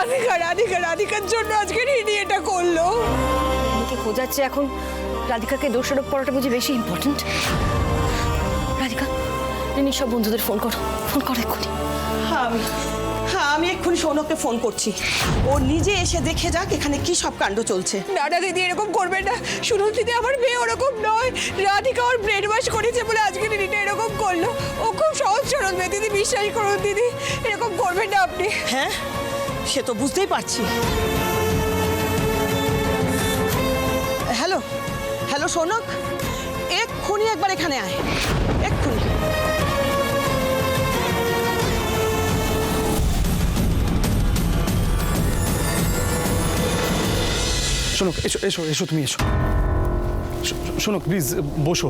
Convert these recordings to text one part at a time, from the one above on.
রাধিকার জন্য আজকে রিনি এটা করলো। রিনিকে খোঁজাচ্ছে এখন, রাধিকাকে দোষারোপ করাটা বুঝি বেশি ইম্পর্টেন্ট? রাধিকা, রিনির সব বন্ধুদের ফোন করো এক্ষুনি। আমি এক্ষুনি সৌনককে ফোন করছি, ও নিজে এসে দেখে যাক এখানে কি সব কাণ্ড চলছে। না দিদি, এরকম করবেন না। শুনুন দিদি, আমার মেয়ে ওরকম নয়। রাধিকা ওর ব্রেন ওয়াশ করেছে বলে আজকে রিনিটা এরকম করলো। ও খুব সহজ সরল মেয়ে দিদি, বিশ্বাস করুন দিদি, এরকম করবেন না আপনি। হ্যাঁ, সে তো বুঝতেই পারছি। হ্যালো সৌনক, এক্ষুনি একবার এখানে আয়, এক্ষুনি। শোনক, এসো তুমি এসো। শোনক প্লিজ বসো।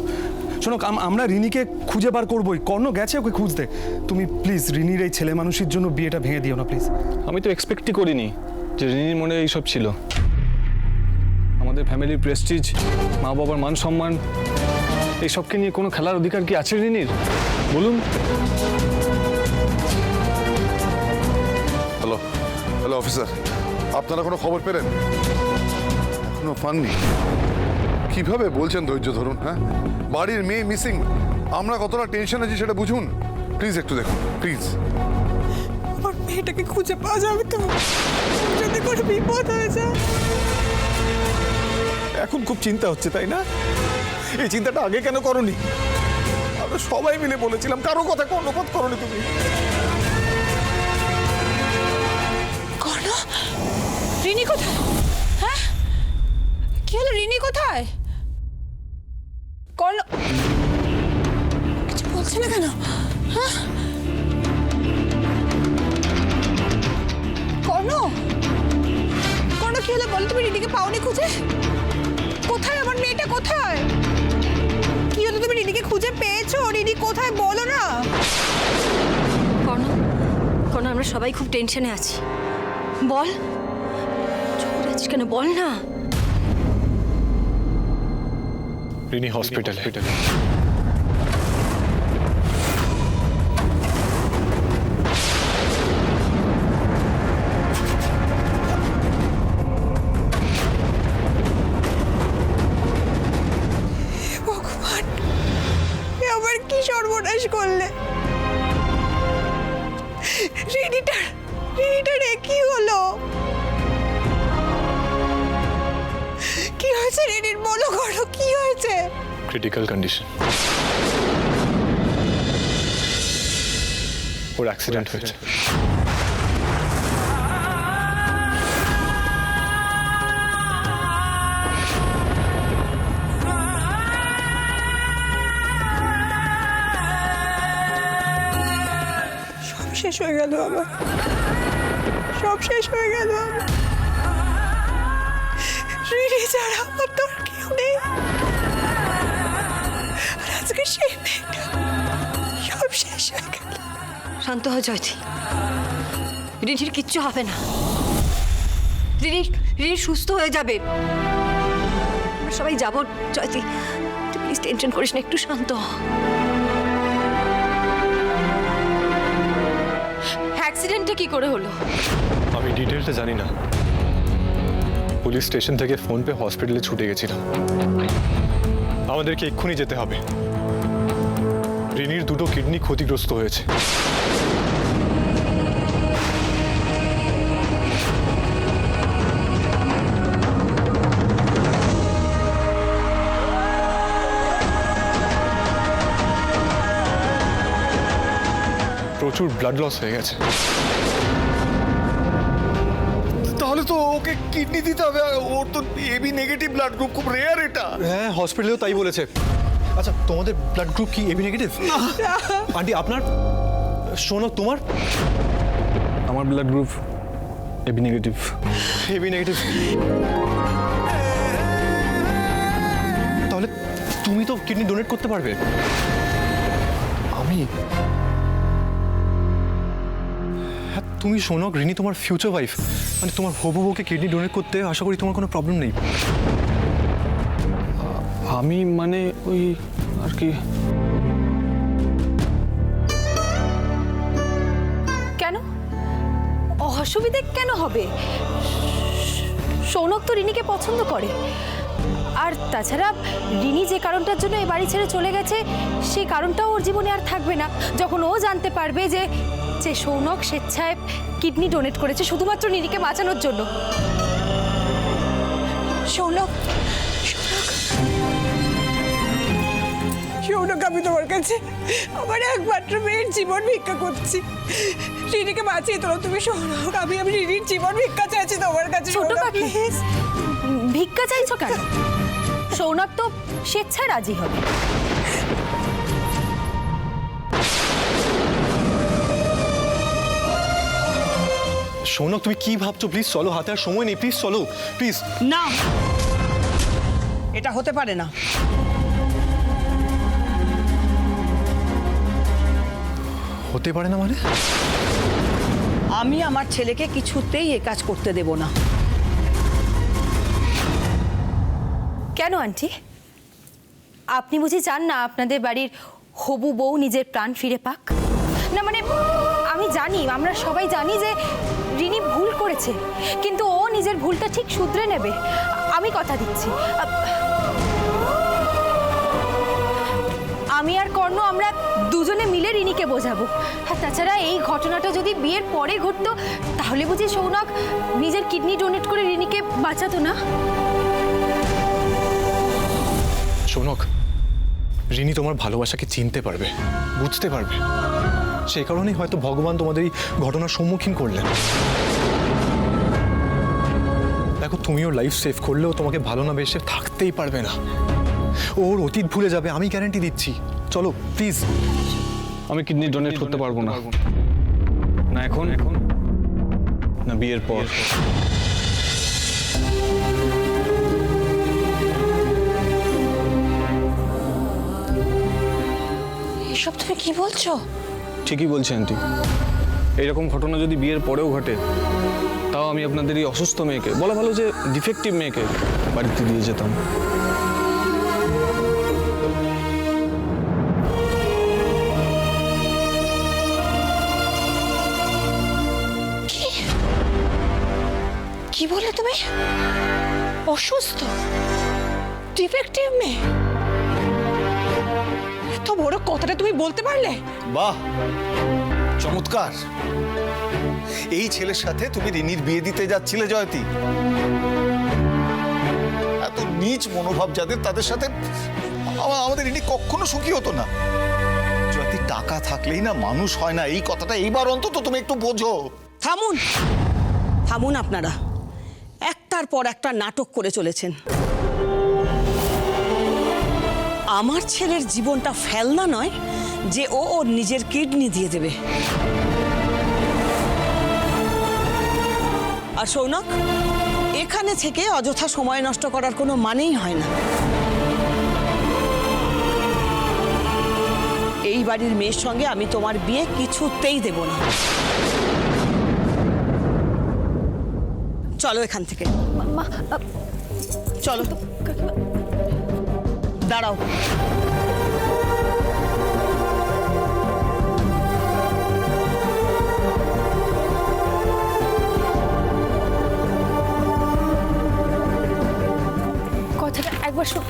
শোনক, আমরা রিনিকে খুঁজে বার করবোই। কর্ণ গেছে ওকে খুঁজতে। তুমি প্লিজ রিনির এই ছেলে মানুষের জন্য বিয়েটা ভেঙে দিও না প্লিজ। আমি তো এক্সপেক্টই করিনি যে রিনির মনে এইসব ছিল। আমাদের ফ্যামিলির প্রেস্টিজ, মা বাবার মান সম্মান, এইসবকে নিয়ে কোনো খেলার অধিকার কি আছে রিনির? বলুন। হ্যালো অফিসার, আপনারা কোনো খবর পেলেন? এখনো পাননি? কিভাবে বলছেন ধৈর্য ধরুন? হ্যাঁ, বাড়ির মেয়ে মিসিং, আমরা কতটা টেনশন আছি সেটা বুঝুন। প্লিজ একটু দেখুন, প্লিজ। আমার মেয়েটাকে খুঁজে পাওয়া যাবে তো? যদি কোনো বিপদ হয়ে যায়। এখন খুব চিন্তা হচ্ছে, তাই না? এই চিন্তাটা আগে কেন করনি? আমরা সবাই মিলে বলেছিলাম, কারো কথা কর্ণপাত করনি তুমি। কর্ণ, রিনি কোথায়? হ্যাঁ, কি হলো? রিনি কোথায়? কর্ণ কিছু বলছে না কেন? হ্যাঁ, কর্ণ কি হলো বলো? তুমি রিনিকে পাওনি খুঁজে? কোথায় আমার মেয়েটা, কোথায়? কি হলো, তুমি রিনিকে খুঁজে পেয়েছো? রিনি কোথায় বলো না। কর্ণ, আমরা সবাই খুব টেনশনে আছি। বল, চুপ করে আছিস কেন? বল না। রিনি হসপিটালে। ভগবান, আবার কি সর্বনাশ করলে? রিনিটার কি হলো? কি হয়েছে রিনির? বলো করো, কি হয়েছে? Critical condition. ওর অ্যাক্সিডেন্ট হয়েছে। সব শেষ হয়ে গেল আমার, সব শেষ হয়ে গেল আমার। রিনি ছাড়া আমার তোর কেউ নেই। আর আজকে সেই মেয়েটা, সব শেষ হয়ে গেল। শান্ত হ জয়তী, রিনির কিচ্ছু হবে না। রিনি সুস্থ হয়ে যাবে। আমরা সবাই যাবো জয়তী, তুই প্লিজ টেনশন করিস না, একটু শান্ত হ। অ্যাক্সিডেন্টটা কি করে হলো? আমি ডিটেলটা জানি না। পুলিশ স্টেশন থেকে ফোন পেয়ে হসপিটালে ছুটে গেছিলাম। আমাদেরকে এক্ষুনি যেতে হবে। রিনির দুটো কিডনি ক্ষতিগ্রস্ত হয়েছে। প্রচুর ব্লাড লস হয়ে গেছে। তাহলে তো ওকে কিডনি দিতে হবে। ওর তো এবি নেগেটিভ ব্লাড গ্রুপ, খুব রেয়ার এটা। হ্যাঁ, হসপিটালেও তাই বলেছে। আচ্ছা, তোমাদের ব্লাড গ্রুপ কি এবি নেগেটিভ? আন্টি আপনার? শোনো, তোমার? আমার blood group A B negative. A B negative? তাহলে তুমি তো কিডনি ডোনেট করতে পারবে। আমি? হ্যাঁ, তুমি শোনো, রিনি তোমার ফিউচার ওয়াইফ, মানে তোমার হবু বউকে কিডনি ডোনেট করতে আশা করি তোমার কোনো প্রবলেম নেই। আমি মানে ওই আর কি। কেন? অসুবিধে কেন হবে? সৌনক তো রিনিকে পছন্দ করে। আর তাছাড়া রিনি যে কারণটার জন্য এই বাড়ি ছেড়ে চলে গেছে সেই কারণটাও ওর জীবনে আর থাকবে না, যখন ও জানতে পারবে যে যে সৌনক স্বেচ্ছায় কিডনি ডোনেট করেছে শুধুমাত্র রিনিকে বাঁচানোর জন্য। শৌনক, শৌনক, আমি তোমার কাছে আমার একমাত্র মেয়ের জীবন ভিক্ষা করছি। রিনিকে বাঁচিয়ে তোলো তুমি শৌনক। আমি রিনির জীবন ভিক্ষা চাইছি তোমার কাছে। ছোট শৌনক, কাকি, please। ভিক্ষা চাইছো কেন? সৌনক তো স্বেচ্ছায় রাজি হবে। সৌনক তুমি কি ভাবছো? প্লিজ চলো, হাতে আর সময় নেই, প্লিজ চলো প্লিজ। না, এটা হতে পারে না। হতে পারে না মানে? আমি আমার ছেলেকে কিছুতেই এ কাজ করতে দেব না। কেন আন্টি? আপনি বুঝি চান না আপনাদের বাড়ির হবু বউ নিজের প্রাণ ফিরে পাক? না মানে আমি জানি, আমরা সবাই জানি যে রিনি ভুল করেছে, কিন্তু ও নিজের ভুলটা ঠিক শুধরে নেবে, আমি কথা দিচ্ছি। আমি আর কর্ণ আমরা দুজনে মিলে রিনিকে বোঝাবো। আর তাছাড়া এই ঘটনাটা যদি বিয়ের পরে ঘটতো তাহলে বুঝি সৌনক নিজের কিডনি ডোনেট করে রিনিকে বাঁচাতো না? সৌনক, রিনি তোমার ভালোবাসাকে চিনতে পারবে, বুঝতে পারবে, সেই কারণেই হয়তো ভগবান তোমাদের এই ঘটনার সম্মুখীন করলেন। দেখো, তুমিও লাইফ সেভ করলেও তোমাকে ভালো না বেসে থাকতেই পারবে না। ওর অতীত ভুলে যাবে, আমি গ্যারান্টি দিচ্ছি। চলো প্লিজ। আমি কিডনি ডোনেট করতে পারবো না, না এখন না বিয়ের পর। এসব তুমি কি বলছো? ঠিকই বলছি আন্টি। এইরকম ঘটনা যদি বিয়ের পরেও ঘটে তাও আমি আপনাদের এই অসুস্থ মেয়েকে, বলা ভালো যে ডিফেক্টিভ মেয়েকে, বাড়িতে দিয়ে যেতাম। কি বলে তুমি? অসুস্থ, ডিফেক্টিভ মেয়ে? এত বড় কথাটা তুমি বলতে পারলে? বাহ, চমৎকার। এই ছেলের সাথে তুমি রিনির বিয়ে দিতে যাচ্ছিলে জয়তী? এত নীচ মনোভাব যাদের, তাদের সাথে আমাদের রিনি কখনো সুখী হতো না। জয়তী, টাকা থাকলেই না মানুষ হয় না, এই কথাটা এইবার অন্তত তুমি একটু বোঝো। থামুন, থামুন আপনারা। একটার পর একটা নাটক করে চলেছেন। আমার ছেলের জীবনটা ফেলনা নয় যে ও ওর নিজের কিডনি দিয়ে দেবে। আর সৌনক, এখানে থেকে অযথা সময় নষ্ট করার কোনো মানেই হয় না। এই বাড়ির মেয়ের সঙ্গে আমি তোমার বিয়ে কিছুতেই দেব না। চলো এখান থেকে, মা, চলো। দাঁড়াও। কথাটা একবার শোন।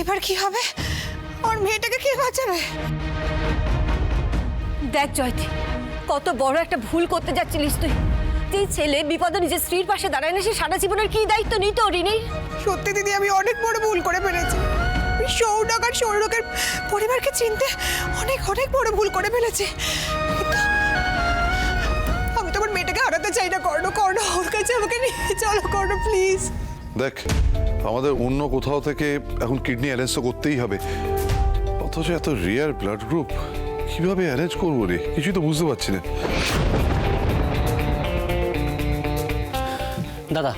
এবার কি হবে? ওর মেয়েটাকে কে বাঁচাবে? দেখ জয়তী, কত বড় একটা ভুল করতে যাচ্ছিলিস তুই। যে ছেলে বিপদে নিজের স্ত্রীর পাশে দাঁড়ায় না, সে সারা জীবনের কি দায়িত্ব নিত রিনির? সত্যি দিদি, আমি অনেক বড় ভুল করে ফেলেছি। সৌনক আর সৌনকের পরিবারকে চিনতে অনেক অনেক বড় ভুল করে ফেলেছি। কিন্তু আমি তোমার মেয়েটাকে হারাতে চাই না। কর্ণ, কর্ণ, ওর কাছে আমাকে নিয়ে চলো কর্ণ, প্লিজ। দেখ, আমাদের অন্য কোথাও থেকে এখন কিডনি অ্যারেঞ্জ তো করতেই হবে, অথচ এত রেয়ার ব্লাড গ্রুপ কিভাবে অ্যারেঞ্জ করবো রে? কিছুই তো বুঝতে পারছি না। দাদা,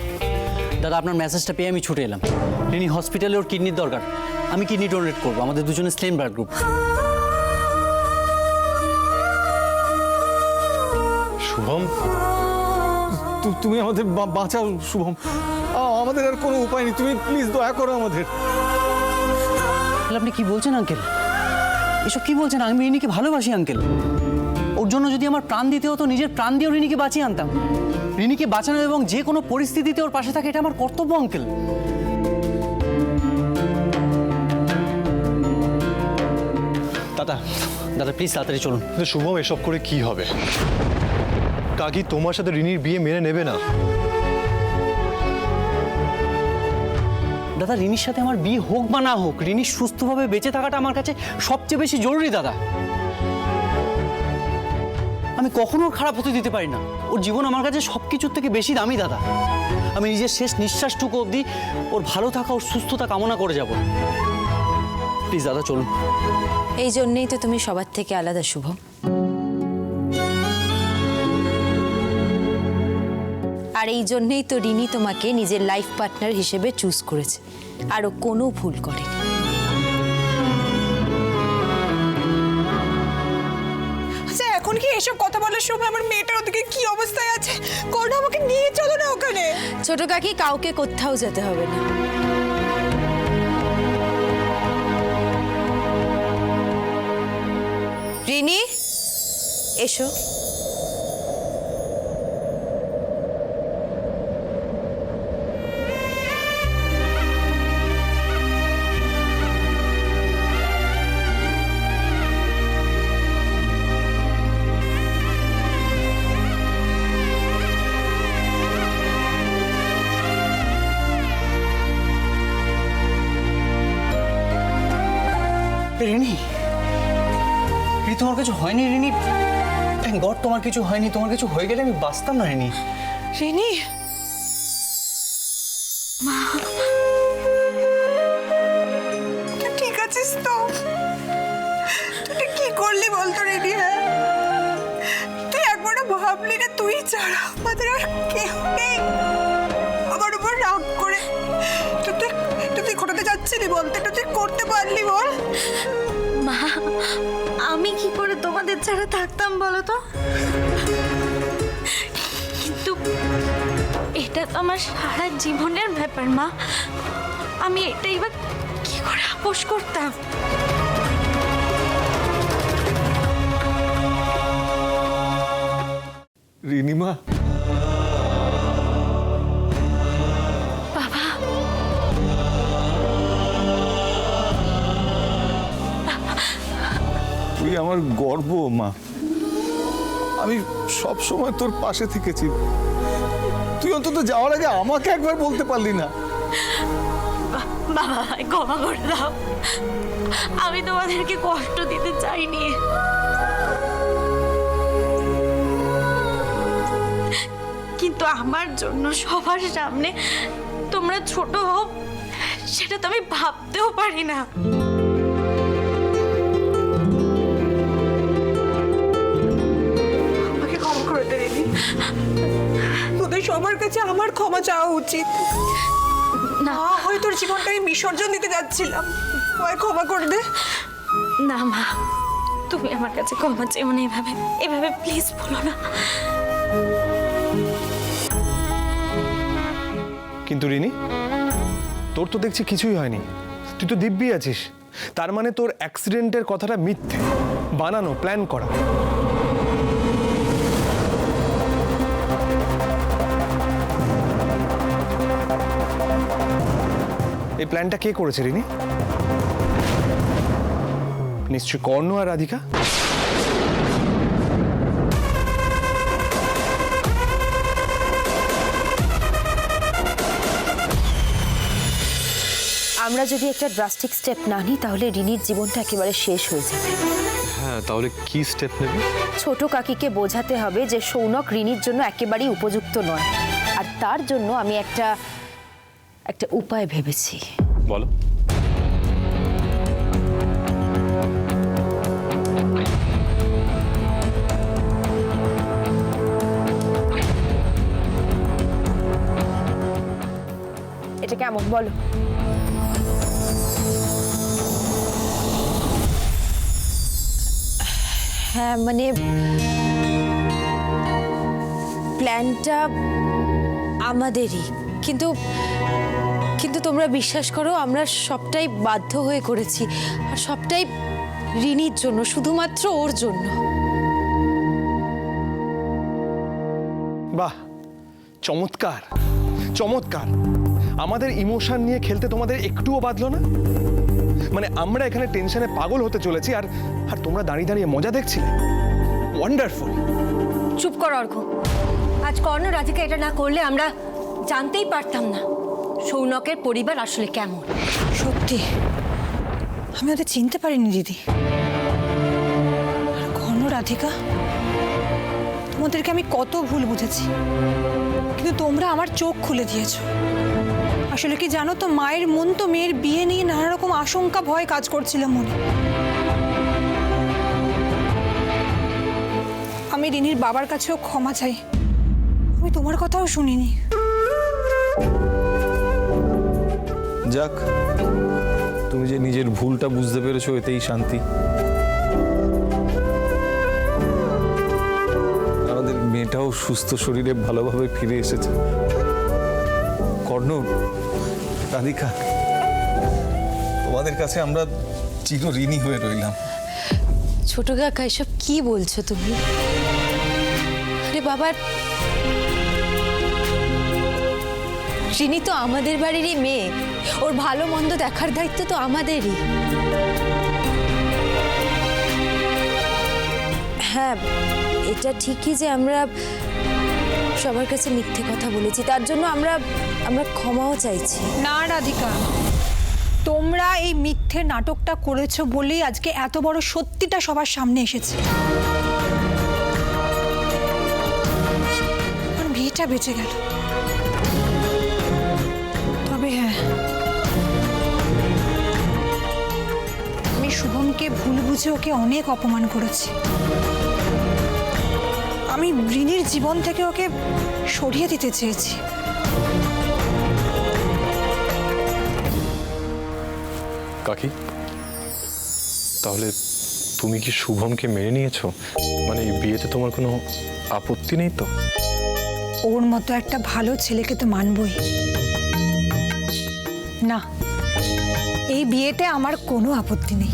আপনার মেসেজটা পেয়ে আমি ছুটে এলাম। রিনি হসপিটালে, ওর কিডনির দরকার। আমি কিডনি ডোনেট করবো, আমাদের দুজনের সেম ব্লাড গ্রুপ। শুভম, তুমি আমাদের বাঁচাও শুভম, আমাদের আর কোনো উপায় নেই, তুমি প্লিজ দয়া করো আমাদের। তাহলে আপনি কি বলছেন আঙ্কেল? এসব কি বলছেন? আমি রিনিকে ভালোবাসি আঙ্কেল। ওর জন্য যদি আমার প্রাণ দিতে হতো, নিজের প্রাণ দিয়েও রিনিকে বাঁচিয়ে আনতাম। রিনিকে বাঁচানো এবং যে কোনো পরিস্থিতিতে ওর পাশে থাকে, এটা আমার কর্তব্য আঙ্কেল। দাদা দাদা প্লিজ তাড়াতাড়ি চলুন। কিন্তু শুভম, এসব করে কি হবে? কাকি তোমার সাথে রিনির বিয়ে মেনে নেবে না। দাদা রিনির সাথে আমার বিয়ে হোক বা না হোক, রিনি সুস্থভাবে বেঁচে থাকাটা আমার কাছে সবচেয়ে বেশি জরুরি দাদা। আমি কখনো ওর খারাপ হতে দিতে পারি না। ওর জীবন আমার কাছে সবকিছুর থেকে বেশি দামি দাদা। আমি নিজের শেষ নিঃশ্বাসটুকু অবধি ওর ভালো থাকা, ওর সুস্থতা কামনা করে যাব। প্লিজ দাদা চলুন। এই জন্যেই তো তুমি সবার থেকে আলাদা, শুভম। আর এই জন্যেই তো রিনি তোমাকে নিজের লাইফ পার্টনার হিসেবে চুজ করেছে, আরও কোনো ভুল করেনি। আচ্ছা, এখন কি এসব কথা বলার সময়? আমার মেয়েটার ওদিকে কি অবস্থায় আছে? করোনা, আমাকে নিয়ে চলো না ওখানে। ছোট কাকি, কাউকে কোথাও যেতে হবে না। রিনি, এসো। রিনি, রিনি তোমার কিছু হয়নি? রিনি, থ্যাঙ্ক গড তোমার কিছু হয়নি। তোমার কিছু হয়ে গেলে আমি বাঁচতাম না রিনি। রিনি, তুই ঠিক আছিস তো? তুই কি করলি বলতো রিনি? হ্যাঁ, তুই একবারও ভাবলি না তুই ছাড়া আমাদের আর কেউ নেই? আমার উপর রাগ করে তুই ঘটাতে যাচ্ছিলি বলতে, তুই করতে পারলি বল? মা, আমি কি করে তোমাদের ছাড়া থাকতাম বলো তো? কিন্তু এটা তো আমার সারা জীবনের ব্যাপার মা। আমি এটাই বা কি করে আপোষ করতাম? রিনিমা, বাবা, তুই আমার গর্ব মা। আমি সব সময় তোর পাশে থেকেছি। তুই অন্তত যাওয়ার আগে আমাকে একবার বলতে পারলি না? বাবা আমায় ক্ষমা করে দাও। আমি তোমাদেরকে কষ্ট দিতে চাইনি। কিন্তু আমার জন্য সবার সামনে তোমরা ছোট হও, সেটা তো আমি ভাবতেও পারি না। আমাকে ক্ষমা করে দে রিনি। তোদের সবার কাছে আমার ক্ষমা চাওয়া উচিত না। হয় তোর জীবনটা আমি বিসর্জন দিতে যাচ্ছিলাম, আমায় ক্ষমা করে দে। না মা, তুমি আমার কাছে ক্ষমা চেও না। এভাবে প্লিজ বলো না। কিন্তু রিনি, তোর তো দেখছি কিছুই হয়নি, তুই তো দিব্যি আছিস। তার মানে তোর অ্যাক্সিডেন্টের কথাটা মিথ্যে, বানানো, প্ল্যান করা। এই প্ল্যানটা কে করেছে রিনি? নিশ্চয় কর্ণ আর রাধিকা। আমরা যদি একটা ড্রাস্টিক স্টেপ না নিই, তাহলে রিনির জীবনটা একেবারে শেষ হয়ে যাবে। হ্যাঁ, তাহলে কি স্টেপ নেবে? ছোট কাকিকে বোঝাতে হবে যে সৌনক রিনির জন্য একেবারেই উপযুক্ত নয়। আর তার জন্য আমি একটা উপায় ভেবেছি। বলো। এটা কেমন বলো? হ্যাঁ মানে প্ল্যানটা আমাদেরই, কিন্তু কিন্তু তোমরা বিশ্বাস করো আমরা সবটাই বাধ্য হয়ে করেছি, আর সবটাই রিনির জন্য, শুধুমাত্র ওর জন্য। বাহ, চমৎকার চমৎকার। আমাদের ইমোশন নিয়ে খেলতে তোমাদের একটুও বাধলো না? মানে আমরা এখানে টেনশনে পাগল হতে চলেছি, আর আর তোমরা দাঁড়িয়ে দাঁড়িয়ে মজা দেখছিলে। ওয়ান্ডারফুল। চুপ কর অর্ঘ। আজ কর্ণ রাধিকা এটা না করলে আমরা জানতেই পারতাম না সৌনকের পরিবার আসলে কেমন। সত্যি আমি ওদের চিনতে পারিনি দিদি। আর কর্ণ রাধিকা, তোমাদেরকে আমি কত ভুল বুঝেছি, কিন্তু তোমরা আমার চোখ খুলে দিয়েছো। আসলে কি জানো তো, মায়ের মন তো মেয়ের বিয়ে নিয়ে নানা রকম আশঙ্কা ভয় কাজ করছিল মনে। আমি রিনির বাবার কাছেও ক্ষমা চাই, আমি তোমার কথাও শুনিনি। যাক, তুমি যে নিজের ভুলটা বুঝতে পেরেছো এতেই শান্তি। আমাদের মেয়েটাও সুস্থ শরীরে ভালোভাবে ফিরে এসেছে। কর্ণ, রাধিকা, তোমাদের কাছে আমরা চিরঋণী হয়ে রইলাম। ছোট কাকা, এসব কি বলছো তুমি? আরে বাবার, রিনি তো আমাদের বাড়িরই মেয়ে, ওর ভালো মন্দ দেখার দায়িত্ব তো আমাদেরই। হ্যাঁ, এটা ঠিকই যে আমরা সবার কাছে মিথ্যে কথা বলেছি, তার জন্য আমরা ক্ষমাও চাইছি। না রাধিকা, তোমরা এই মিথ্যে নাটকটা করেছো বলেই আজকে এত বড় সত্যিটা সবার সামনে এসেছে। আমার মেয়েটা বেঁচে গেল। তবে হ্যাঁ, আমি শুভমকে ভুল বুঝে ওকে অনেক অপমান করেছি। আমি রিনির জীবন থেকে ওকে সরিয়ে দিতে চেয়েছি। কাকি, তাহলে তুমি কি শুভমকে মেনে নিয়েছো? মানে এই বিয়েতে তোমার কোনো আপত্তি নেই তো? ওর মতো একটা ভালো ছেলেকে তো মানবই না। এই বিয়েতে আমার কোনো আপত্তি নেই।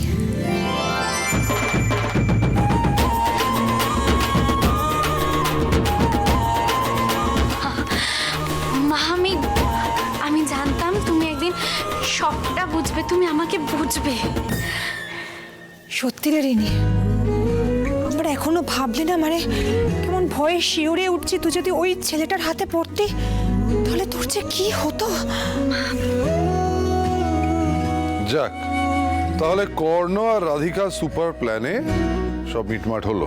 মা, আমি জানতাম তুমি একদিন সবটা বুঝবে, তুমি আমাকে বুঝবে। সত্যি রে রিনি, আমরা এখনো ভাবলে না, মানে কেমন ভয়ে শিউরে উঠছি। তুই যদি ওই ছেলেটার হাতে পড়তি তাহলে তোর যে কি হতো। যাক, তাহলে কর্ণ আর রাধিকা সুপার প্ল্যানে সব মিটমাট হলো,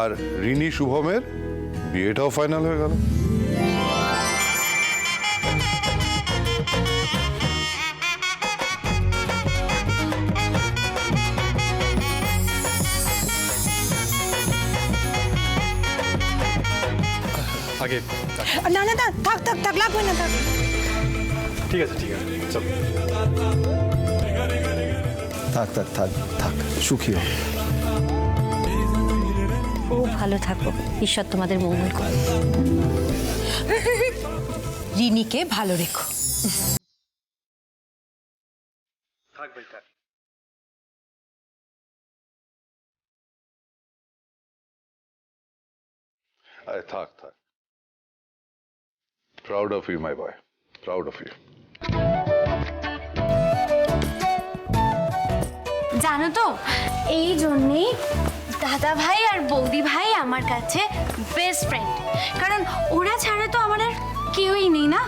আর রিনি শুভমের বিয়েটাও ফাইনাল হয়ে গেল। আগে না না না, থাক থাক থাক, লাগবে না, থাক। ঠিক আছে, ঠিক আছে, চলো। থাক থাক থাক থাক, সুখী হও। ও ভালো থাকো, ঈশ্বর তোমাদের মঙ্গল করো। রিনিকে ভালো রেখো। আরে থাক থাক। Proud of you, my boy. Proud of you. জানো তো, এই জন্যেই দাদা ভাই আর বৌদি ভাই আমার কাছে বেস্ট ফ্রেন্ড, কারণ ওরা ছাড়া তো আমার আর কেউই নেই না।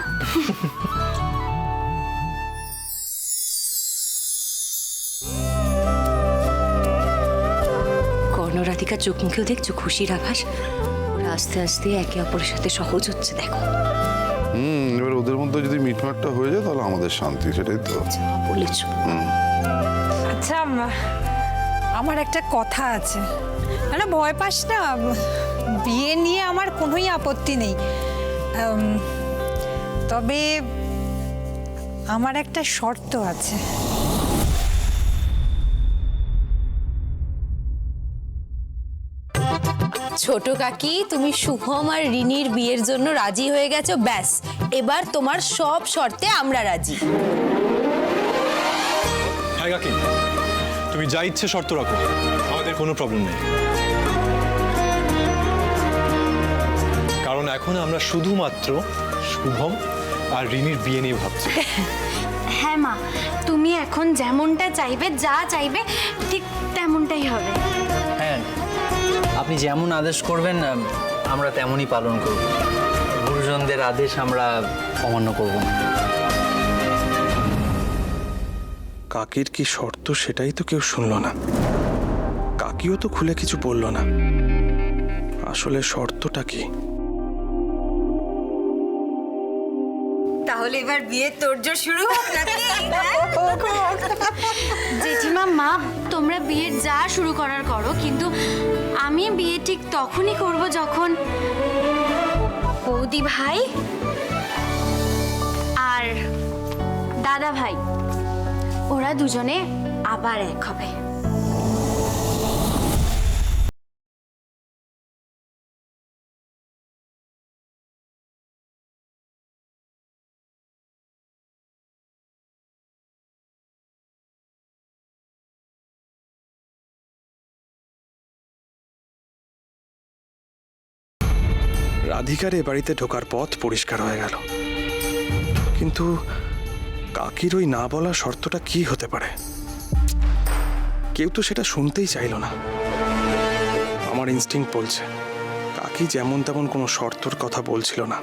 কর্ণ রাধিকা চোখ মুখেও দেখছো খুশির আভাস। ওরা আস্তে আস্তে একে অপরের সাথে সহজ হচ্ছে, দেখো। এবার ওদের মধ্যে যদি মিটমাটটা হয়ে যায় তাহলে আমাদের শান্তি, সেটাই তো। বলেছো। আচ্ছা, আমার একটা কথা আছে। না, ভয় পাস না, বিয়ে নিয়ে আমার কোনোই আপত্তি নেই। তবে আমার একটা শর্ত আছে। ছোট কাকি, তুমি শুভম আর রিনির বিয়ের জন্য রাজি হয়ে গেছো, ব্যাস এবার তোমার সব শর্তে আমরা রাজি। হ্যাঁ কাকি, তুমি যা ইচ্ছে শর্ত রাখো, আমাদের কোনো প্রবলেম নেই। কারণ এখন আমরা শুধুমাত্র শুভম আর রিনির বিয়ে নিয়ে ভাবছি। হ্যাঁ মা, তুমি এখন যেমনটা চাইবে, যা চাইবে ঠিক তেমনটাই হবে। হ্যাঁ, আপনি যেমন আদেশ করবেন আমরা তেমনই পালন করব। গুরুজনদের আদেশ আমরা অমান্য করব না। কাকির কি শর্ত সেটাই তো কেউ শুনলো না, কাকিও তো খুলে কিছু বললো না। আসলে শর্তটা কি? তাহলে এবার বিয়ের তোড়জোড় শুরু হোক নাকি? জেঠিমা, মা, তোমরা বিয়ের যা শুরু করার করো, কিন্তু আমি বিয়ে ঠিক তখনই করব যখন বৌদি ভাই আর দাদা ভাই ওরা দুজনে আবার এক হবে। রাধিকার এ বাড়িতে ঢোকার পথ পরিষ্কার হয়ে গেল, কিন্তু কাকির ওই না বলা শর্তটা কি হতে পারে? কেউ তো সেটা শুনতেই চাইল না। আমার ইনস্টিংক্ট বলছে কাকি যেমন তেমন কোনো শর্তর কথা বলছিল না।